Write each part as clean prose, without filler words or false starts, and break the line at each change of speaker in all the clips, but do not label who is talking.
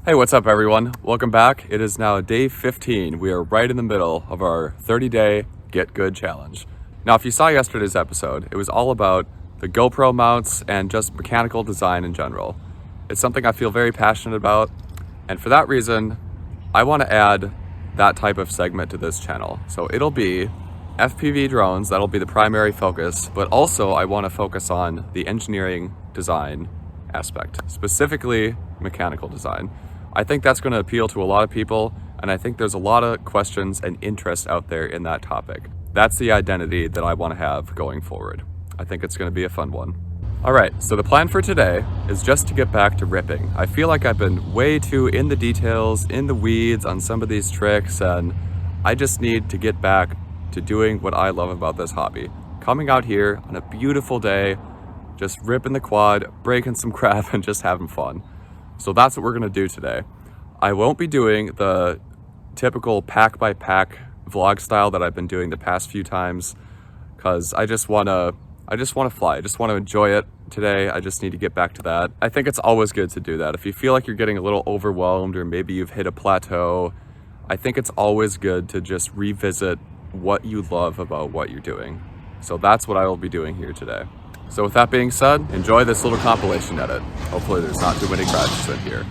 Hey, what's up everyone? Welcome back. It is now day 15. We are right in the middle of our 30-day GiT GuD challenge. Now, if you saw yesterday's episode, it was all about the GoPro mounts and just mechanical design in general. It's something I feel very passionate about, and for that reason, I want to add that type of segment to this channel. So it'll be FPV drones, that'll be the primary focus, but also I want to focus on the engineering design aspect, specifically mechanical design. I think that's going to appeal to a lot of people, and I think there's a lot of questions and interest out there in that topic. That's the identity that I want to have going forward. I think it's going to be a fun one. All right, so the plan for today is just to get back to ripping. I feel like I've been way too in the details, in the weeds on some of these tricks, and I just need to get back to doing what I love about this hobby. Coming out here on a beautiful day, just ripping the quad, breaking some crap, and just having fun. So that's what we're gonna do today. I won't be doing the typical pack by pack vlog style that I've been doing the past few times, because I just wanna fly. I just wanna enjoy it today. I just need to get back to that. I think it's always good to do that. If you feel like you're getting a little overwhelmed or maybe you've hit a plateau, I think it's always good to just revisit what you love about what you're doing. So that's what I will be doing here today. So with that being said, enjoy this little compilation edit. Hopefully there's not too many crashes in here.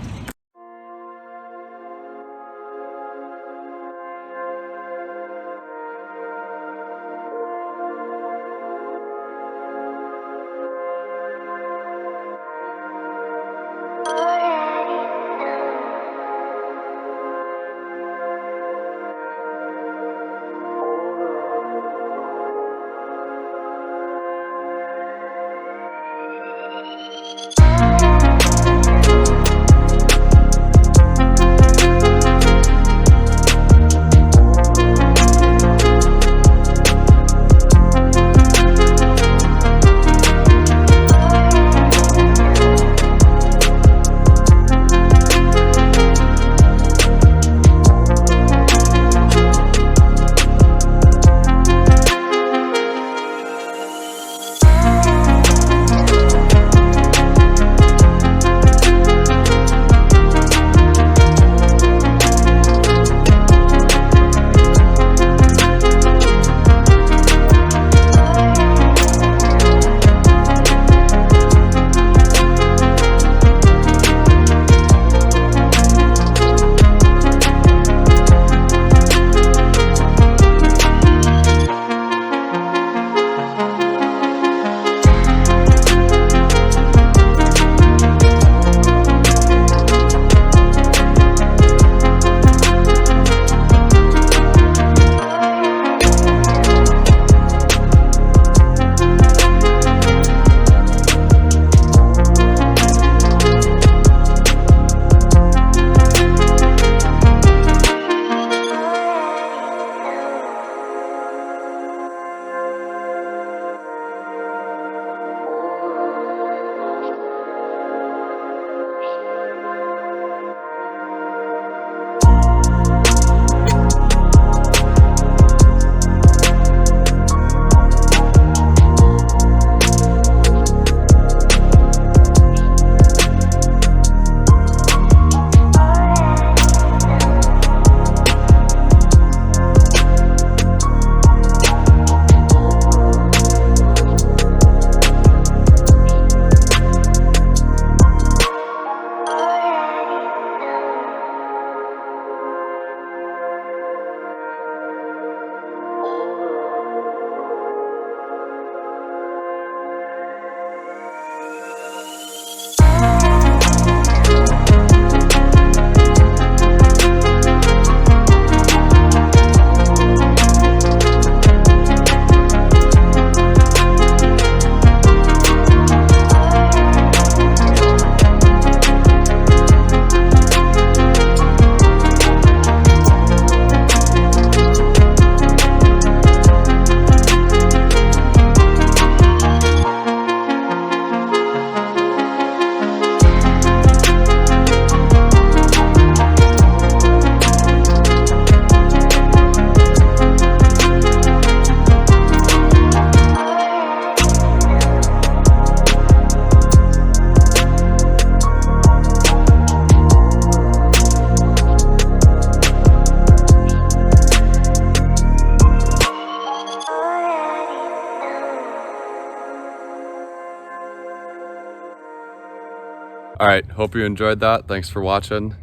All right, hope you enjoyed that. Thanks for watching.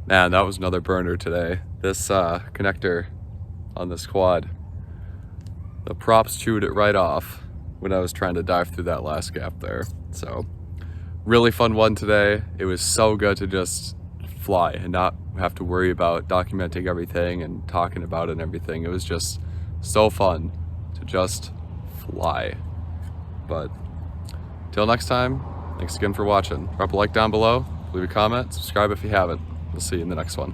Man, that was another burner today. This connector on this quad, the props chewed it right off when I was trying to dive through that last gap there. So really fun one today. It was so good to just fly and not have to worry about documenting everything and talking about it and everything. It was just so fun to just fly. But till next time, thanks again for watching. Drop a like down below, leave a comment, subscribe if you haven't. We'll see you in the next one.